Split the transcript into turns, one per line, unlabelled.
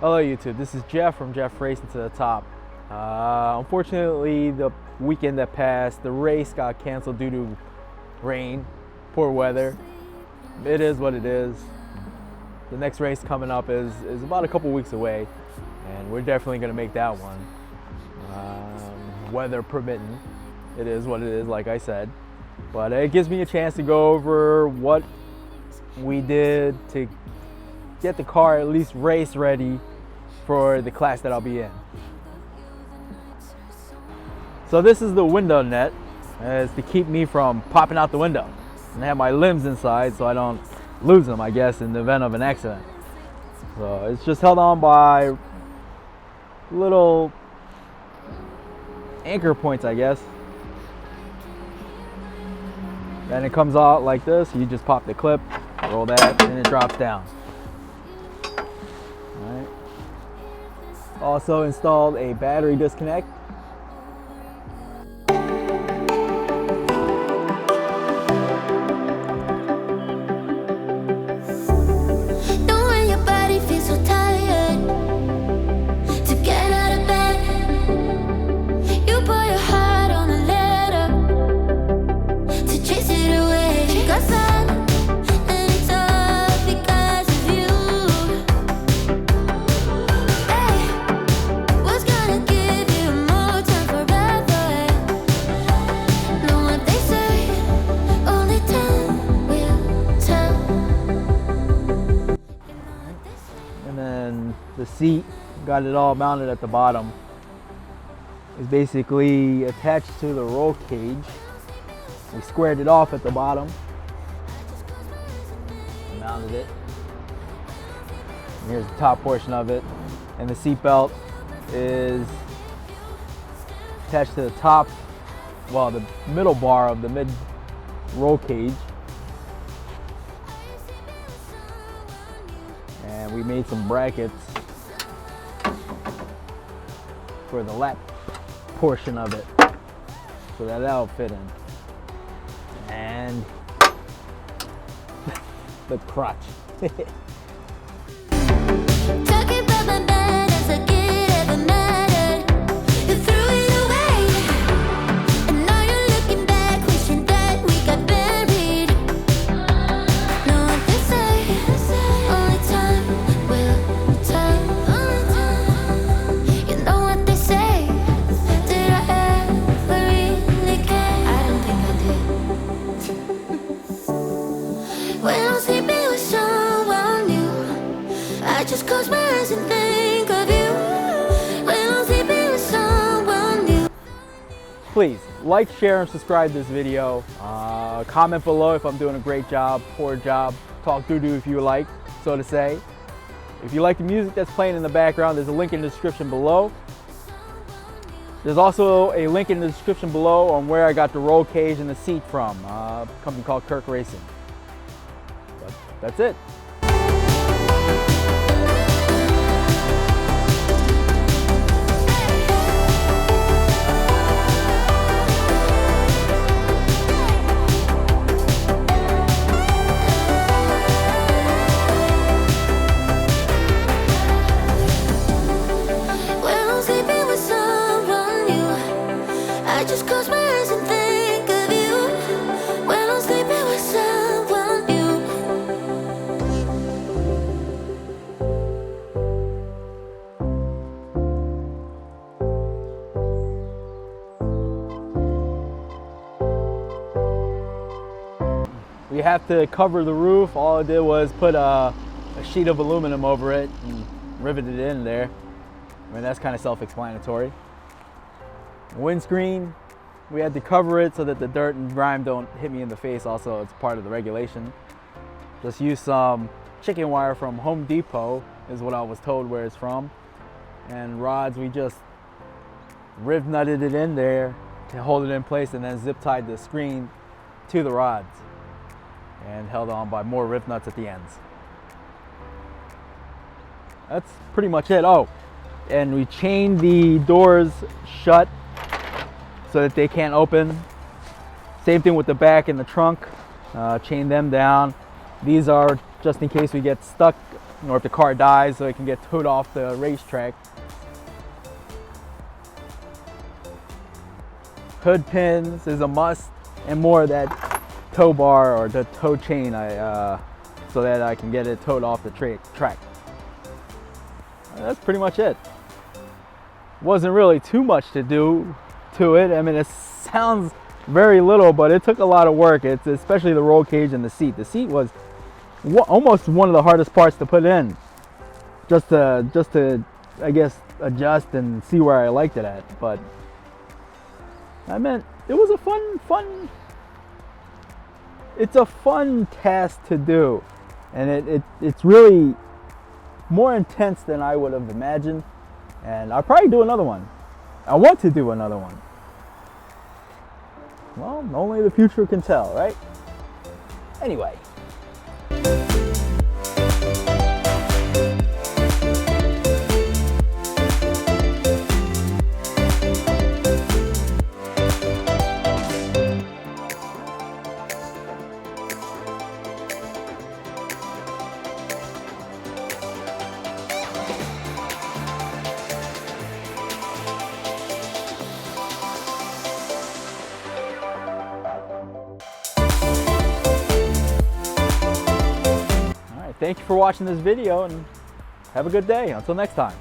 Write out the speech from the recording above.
Hello YouTube, this is Jeff from Jeff Racing to the Top. Unfortunately, the weekend that passed, the race got canceled due to rain, poor weather. It is what it is. The next race coming up is about a couple weeks away, and we're definitely going to make that one. Weather permitting, it is what it is, like I said. But it gives me a chance to go over what we did to get the car at least race ready for the class that I'll be in. So this is the window net. It's to keep me from popping out the window. And I have my limbs inside so I don't lose them, I guess, in the event of an accident. So it's just held on by little anchor points, I guess. Then it comes out like this. You just pop the clip, roll that, and it drops down. Alright. Also installed a battery disconnect. The seat, got it all mounted at the bottom. It's basically attached to the roll cage. We squared it off at the bottom, mounted it. And here's the top portion of it, and the seat belt is attached to the top, well, the middle bar of the mid roll cage. And we made some brackets for the lap portion of it, so that'll fit in. And the crotch.
Just close my eyes and think of you when I'm sleeping with someone new.
Please like, share, and subscribe to this video. Comment below if I'm doing a great job, poor job. Talk doo-doo if you like, so to say. If you like the music that's playing in the background, there's a link in the description below. There's also a link in the description below on where I got the roll cage and the seat from, a company called Kirk Racing. But that's it.
Just close my eyes and think of you when I'm sleeping with someone new.
We have to cover the roof. All I did was put a sheet of aluminum over it and riveted it in there. I mean, that's kind of self-explanatory. Windscreen, we had to cover it so that the dirt and grime don't hit me in the face. Also, it's part of the regulation. Just use some chicken wire from Home Depot is what I was told where it's from. And rods, we just riv nutted it in there to hold it in place, and then zip tied the screen to the rods and held on by more riv nuts at the ends. That's pretty much it. Oh, and we chained the doors shut so that they can't open. Same thing with the back and the trunk. Chain them down. These are just in case we get stuck or if the car dies, so it can get towed off the racetrack. Hood pins is a must, and more of that tow bar or the tow chain, so that I can get it towed off the track. That's pretty much it. Wasn't really too much to do to it. I mean, it sounds very little, but it took a lot of work. It's especially the roll cage and the seat. The seat was almost one of the hardest parts to put in, just to I guess adjust and see where I liked it at. But I meant it was a fun. It's a fun task to do, and it's really more intense than I would have imagined. And I'll probably do another one. I want to do another one. Well, only the future can tell, right? Anyway. Thank you for watching this video, and have a good day. Until next time.